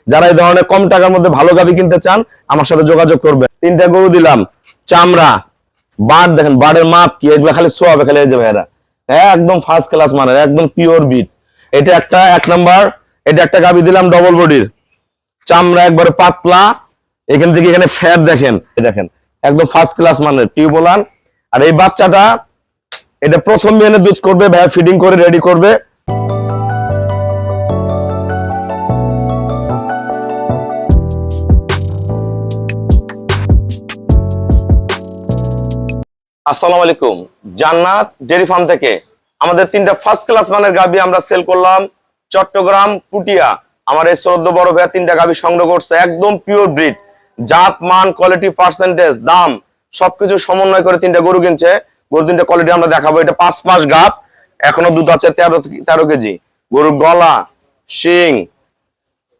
যারা এই ধরনের কম টাকার মধ্যে ভালো গাভী কিনতে চান আমার সাথে যোগাযোগ করবেন। 3টা গরু দিলাম, চামড়া, বাট দেখেন, বাটের মাপ কি, এগুলো খালি সোয়াবে খালি এই যে ভাইরা একদম ফার্স্ট ক্লাস মানের, একদম পিওর বিট। এটা একটা 1 নাম্বার। এটা একটা গাভী দিলাম ডবল বডির, চামড়া একবারে পাতলা, এখান থেকে এখানে ফ্যাট দেখেন, দেখেন একদম ফার্স্ট ক্লাস মানের টিউবওয়ালান। আর এই বাচ্চাটা এটা প্রথম বিয়ানে দুধ করবে, ভাইয়া ফিডিং করে রেডি করবে। আসসালামু আলাইকুম, জান্নাত ডেয়ারি ফার্ম থেকে আমাদের 3টা ফার্স্ট ক্লাস মানের গাভী আমরা সেল করলাম চট্টগ্রাম পুটিয়া। আমার এই শ্রদ্ধ বড় ভাইয়া 3টা গাভী সংগ্রহ করছে, একদম পিওর ব্রিড, জাত মান কোয়ালিটি পার্সেন্টেজ দাম সবকিছু সমন্বয় করে 3টা গরু কিনছে। গরু 3টা কোয়ালিটি আমরা দেখাবো। এটা 5 মাস গাভ, এখনো দুধ আছে 13 কেজি। গরুর গলা, শিং,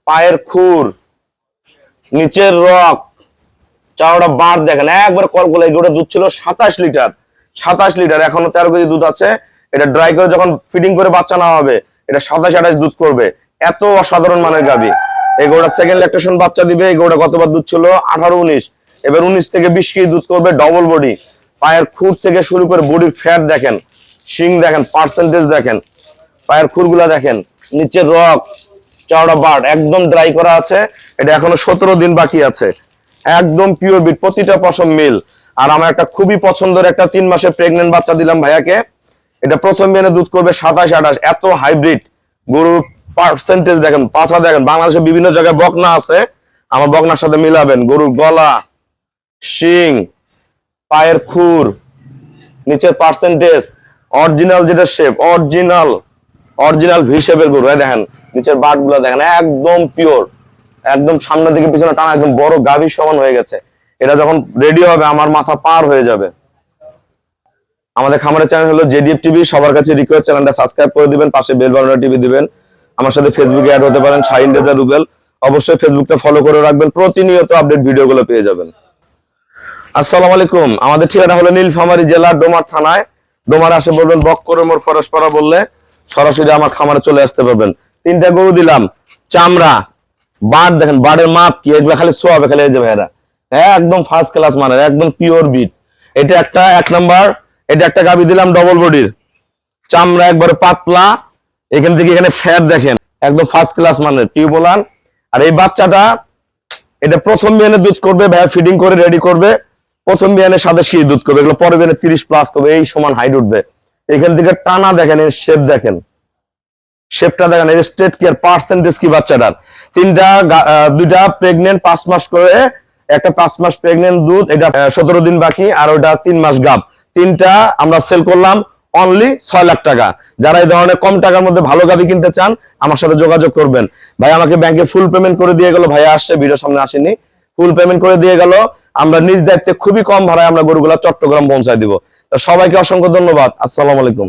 পায়ের খুর, নিচের রক, চারটা বার দেখেন একবার কলকলা। এই গরুটা দুধ ছিল 27 লিটার, 27 লিটার, এখনো 13 কেজি দুধ আছে। এটা ড্রাই করে যখন ফিডিং করে বাচ্চা নেওয়া হবে এটা 27-28 দুধ করবে, এত অসাধারণ মানের গাভী। এই গরুটা সেকেন্ড ল্যাকটেশন বাচ্চা দিবে। এই গরুটা গতবার দুধ ছিল 18-19, এবার 19 থেকে 20 কেজি দুধ করবে, ডবল বডি। পায়ের খুর থেকে শুরু করে বডির ফ্যাট দেখেন, শিং দেখেন, পার্সেন্টেজ দেখেন, পায়ের খুরগুলা দেখেন, নিচের রক, চাওড়া বার, একদম ড্রাই করা আছে। এটা এখনো 17 দিন বাকি আছে, একদম পিওর বিট, প্রতিটা পশম মিল। আর আমার একটা খুবই পছন্দের একটা 3 মাসের প্রেগনেন্ট বাচ্চা দিলাম ভাইয়াকে। এটা প্রথম বিয়ানে দুধ করবে 27-28, এত হাইব্রিড গরুর পার্সেন্টেজ দেখেন, পাছা দেখেন। বাংলাদেশের বিভিন্ন জায়গায় বকনা আছে, আমার বকনার সাথে মিলাবেন। গরুর গলা, শিং, পায়ের খুর, নিচের পার্সেন্টেজ অরিজিনাল, যেটা শেপ অরিজিনাল ভি শেপের গরু। দেখেন নিচের বাট গুলা দেখেন, একদম পিওর, একদম সামনে থেকে পিছনে টানা, একদম বড় গাভীর সমান হয়ে গেছে। এটা যখন রেডি হবে আমার মাথা পার হয়ে যাবে। আমাদের খামারের চ্যানেল হলো জেডিএফ টিভি, সবার কাছে রিকোয়েস্ট চ্যানেলটা সাবস্ক্রাইব করে দিবেন, পাশে বেল বাটনটা টিপে দিবেন। আমার সাথে ফেসবুকে অ্যাড হতে পারেন, শাহিন রেজা রুবেল। অবশ্যই ফেসবুকটা ফলো করে রাখবেন, প্রতিনিয়ত আপডেট ভিডিওগুলো পেয়ে যাবেন। আসসালামু আলাইকুম, আমাদের ঠিকানা হলো নীলফামারী জেলা ডোমার থানায়। ডোমার আসে বলবেন বক্করে মোর ফরসপাড়া বললে সরাসরি আমার খামারে চলে আসতে পারবেন। 3টা গরু দিলাম, চামড়া, বাট দেখেন, বাটের মাপ কি, এগুলো খালি সোয়াবে খালি এই যে ভাইরা একদম ফার্স্ট ক্লাস মানের, একদম পিওর বিট। এটা একটা 1 নাম্বার। এটা একটা গাভী দিলাম ডবল বডির, চামড়া একবারে পাতলা, এখান থেকে এখানে ফ্যাট দেখেন, একদম ফার্স্ট ক্লাস মানের টিউবওয়ালান। আর এই বাচ্চাটা এটা প্রথম বিয়ানে দুধ করবে, ভাইয়া ফিডিং করে রেডি করবে। প্রথম বিয়ানে 27 দুধ করবে, এগুলো পরে বিয়ানে 30+ করবে, এই সমান হাইট উঠবে। এখান থেকে টানা দেখেন, এর শেপ দেখেন, শেপটা দেখেন, এর স্ট্রেট কি আর পার্সেন্টেজ কি বাচ্চাটার। 2টা প্রেগনেন্ট 5 মাস করে, একটা 5 মাস প্রেগনেন্ট দুধ, এটা 17 দিন বাকি, আর ওটা 3 মাস গাব। 3টা আমরা সেল করলাম অনলি 6 লাখ টাকা। যারা এই ধরনের কম টাকার মধ্যে ভালো গাভী কিনতে চান আমার সাথে যোগাযোগ করবেন। ভাই আমাকে ব্যাংকে ফুল পেমেন্ট করে দিয়ে গেল, ভাইয়া আসছে, ভিডিওর সামনে আসেনি, ফুল পেমেন্ট করে দিয়ে গেল। আমরা নিজ দায়িত্বে খুবই কম ভাড়ায় আমরা গরুগুলা চট্টগ্রাম পৌঁছায় দিব। সবাইকে অসংখ্য ধন্যবাদ। আসসালামু আলাইকুম।